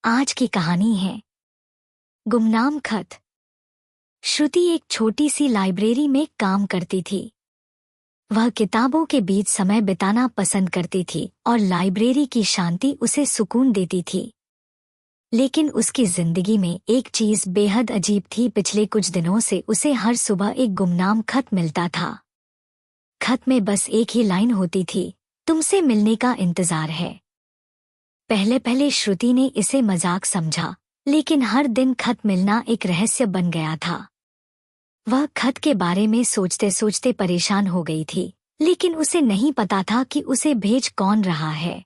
आज की कहानी है गुमनाम खत। श्रुति एक छोटी सी लाइब्रेरी में काम करती थी। वह किताबों के बीच समय बिताना पसंद करती थी और लाइब्रेरी की शांति उसे सुकून देती थी। लेकिन उसकी जिंदगी में एक चीज बेहद अजीब थी। पिछले कुछ दिनों से उसे हर सुबह एक गुमनाम खत मिलता था। खत में बस एक ही लाइन होती थी, तुमसे मिलने का इंतजार है। पहले पहले श्रुति ने इसे मजाक समझा, लेकिन हर दिन खत मिलना एक रहस्य बन गया था। वह खत के बारे में सोचते सोचते परेशान हो गई थी, लेकिन उसे नहीं पता था कि उसे भेज कौन रहा है।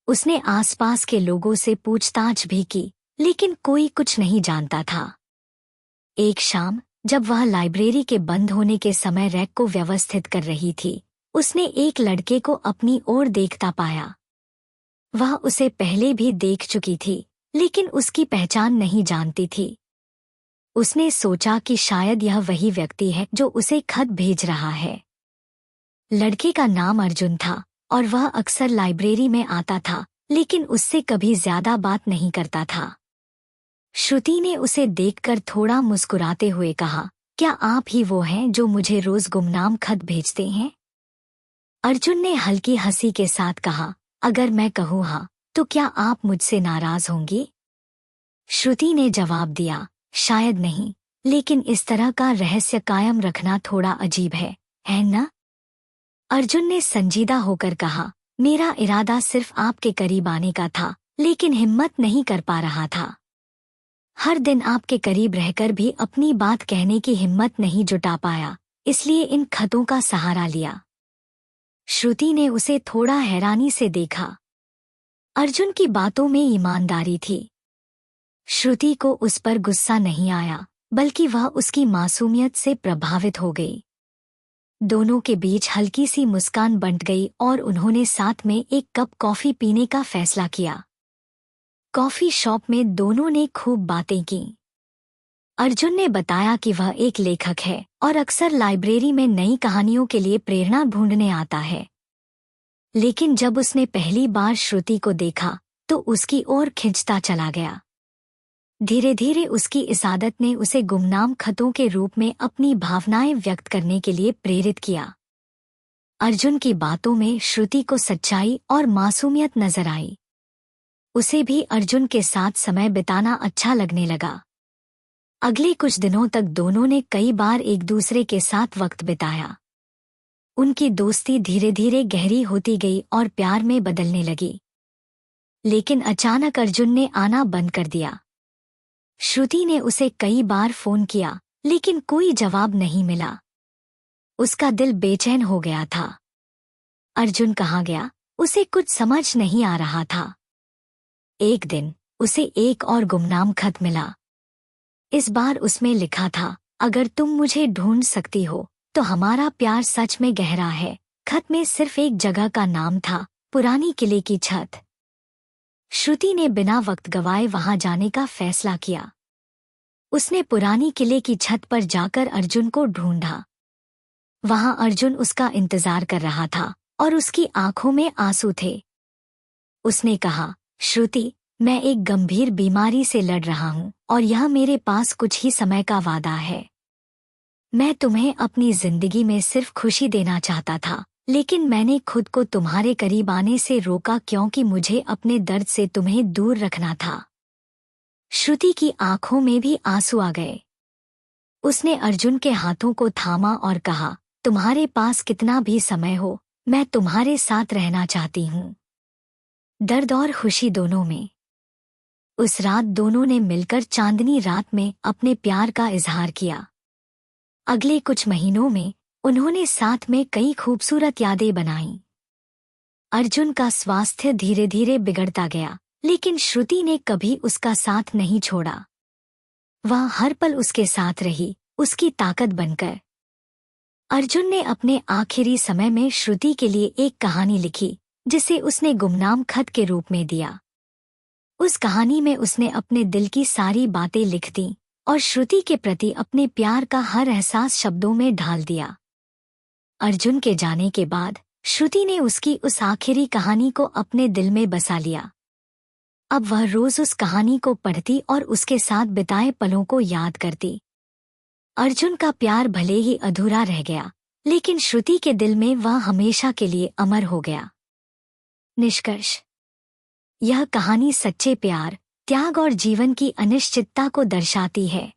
उसने आसपास के लोगों से पूछताछ भी की, लेकिन कोई कुछ नहीं जानता था। एक शाम जब वह लाइब्रेरी के बंद होने के समय रैक को व्यवस्थित कर रही थी, उसने एक लड़के को अपनी ओर देखता पाया। वह उसे पहले भी देख चुकी थी, लेकिन उसकी पहचान नहीं जानती थी। उसने सोचा कि शायद यह वही व्यक्ति है जो उसे खत भेज रहा है। लड़के का नाम अर्जुन था और वह अक्सर लाइब्रेरी में आता था, लेकिन उससे कभी ज्यादा बात नहीं करता था। श्रुति ने उसे देखकर थोड़ा मुस्कुराते हुए कहा, क्या आप ही वो हैं जो मुझे रोज गुमनाम खत भेजते हैं? अर्जुन ने हल्की हंसी के साथ कहा, अगर मैं कहूँ हाँ, तो क्या आप मुझसे नाराज होंगी? श्रुति ने जवाब दिया, शायद नहीं, लेकिन इस तरह का रहस्य कायम रखना थोड़ा अजीब है ना? अर्जुन ने संजीदा होकर कहा, मेरा इरादा सिर्फ आपके करीब आने का था, लेकिन हिम्मत नहीं कर पा रहा था। हर दिन आपके करीब रहकर भी अपनी बात कहने की हिम्मत नहीं जुटा पाया, इसलिए इन खतों का सहारा लिया। श्रुति ने उसे थोड़ा हैरानी से देखा। अर्जुन की बातों में ईमानदारी थी। श्रुति को उस पर गुस्सा नहीं आया, बल्कि वह उसकी मासूमियत से प्रभावित हो गई। दोनों के बीच हल्की सी मुस्कान बंट गई और उन्होंने साथ में एक कप कॉफी पीने का फैसला किया। कॉफी शॉप में दोनों ने खूब बातें की। अर्जुन ने बताया कि वह एक लेखक है और अक्सर लाइब्रेरी में नई कहानियों के लिए प्रेरणा ढूंढने आता है। लेकिन जब उसने पहली बार श्रुति को देखा तो उसकी ओर खिंचता चला गया। धीरे धीरे उसकी इस आदत ने उसे गुमनाम खतों के रूप में अपनी भावनाएं व्यक्त करने के लिए प्रेरित किया। अर्जुन की बातों में श्रुति को सच्चाई और मासूमियत नजर आई। उसे भी अर्जुन के साथ समय बिताना अच्छा लगने लगा। अगले कुछ दिनों तक दोनों ने कई बार एक दूसरे के साथ वक्त बिताया। उनकी दोस्ती धीरे धीरे गहरी होती गई और प्यार में बदलने लगी। लेकिन अचानक अर्जुन ने आना बंद कर दिया। श्रुति ने उसे कई बार फोन किया, लेकिन कोई जवाब नहीं मिला। उसका दिल बेचैन हो गया था। अर्जुन कहाँ गया, उसे कुछ समझ नहीं आ रहा था। एक दिन उसे एक और गुमनाम खत मिला। इस बार उसमें लिखा था, अगर तुम मुझे ढूंढ सकती हो तो हमारा प्यार सच में गहरा है। खत में सिर्फ एक जगह का नाम था, पुरानी किले की छत। श्रुति ने बिना वक्त गवाए वहां जाने का फैसला किया। उसने पुरानी किले की छत पर जाकर अर्जुन को ढूंढा। वहां अर्जुन उसका इंतजार कर रहा था और उसकी आंखों में आंसू थे। उसने कहा, श्रुति, मैं एक गंभीर बीमारी से लड़ रहा हूं और यह मेरे पास कुछ ही समय का वादा है। मैं तुम्हें अपनी जिंदगी में सिर्फ खुशी देना चाहता था, लेकिन मैंने खुद को तुम्हारे करीब आने से रोका क्योंकि मुझे अपने दर्द से तुम्हें दूर रखना था। श्रुति की आंखों में भी आंसू आ गए। उसने अर्जुन के हाथों को थामा और कहा, तुम्हारे पास कितना भी समय हो, मैं तुम्हारे साथ रहना चाहती हूँ। दर्द और खुशी दोनों में। उस रात दोनों ने मिलकर चांदनी रात में अपने प्यार का इजहार किया। अगले कुछ महीनों में उन्होंने साथ में कई खूबसूरत यादें बनाईं। अर्जुन का स्वास्थ्य धीरे धीरे बिगड़ता गया, लेकिन श्रुति ने कभी उसका साथ नहीं छोड़ा। वह हर पल उसके साथ रही, उसकी ताकत बनकर। अर्जुन ने अपने आखिरी समय में श्रुति के लिए एक कहानी लिखी, जिसे उसने गुमनाम खत के रूप में दिया। उस कहानी में उसने अपने दिल की सारी बातें लिख दी और श्रुति के प्रति अपने प्यार का हर एहसास शब्दों में ढाल दिया। अर्जुन के जाने के बाद श्रुति ने उसकी उस आखिरी कहानी को अपने दिल में बसा लिया। अब वह रोज उस कहानी को पढ़ती और उसके साथ बिताए पलों को याद करती। अर्जुन का प्यार भले ही अधूरा रह गया, लेकिन श्रुति के दिल में वह हमेशा के लिए अमर हो गया। निष्कर्ष: यह कहानी सच्चे प्यार, त्याग और जीवन की अनिश्चितता को दर्शाती है।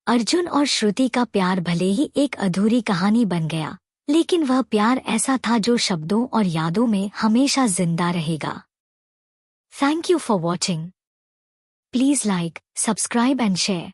अर्जुन और श्रुति का प्यार भले ही एक अधूरी कहानी बन गया, लेकिन वह प्यार ऐसा था जो शब्दों और यादों में हमेशा जिंदा रहेगा। Thank you for watching. Please like, subscribe and share.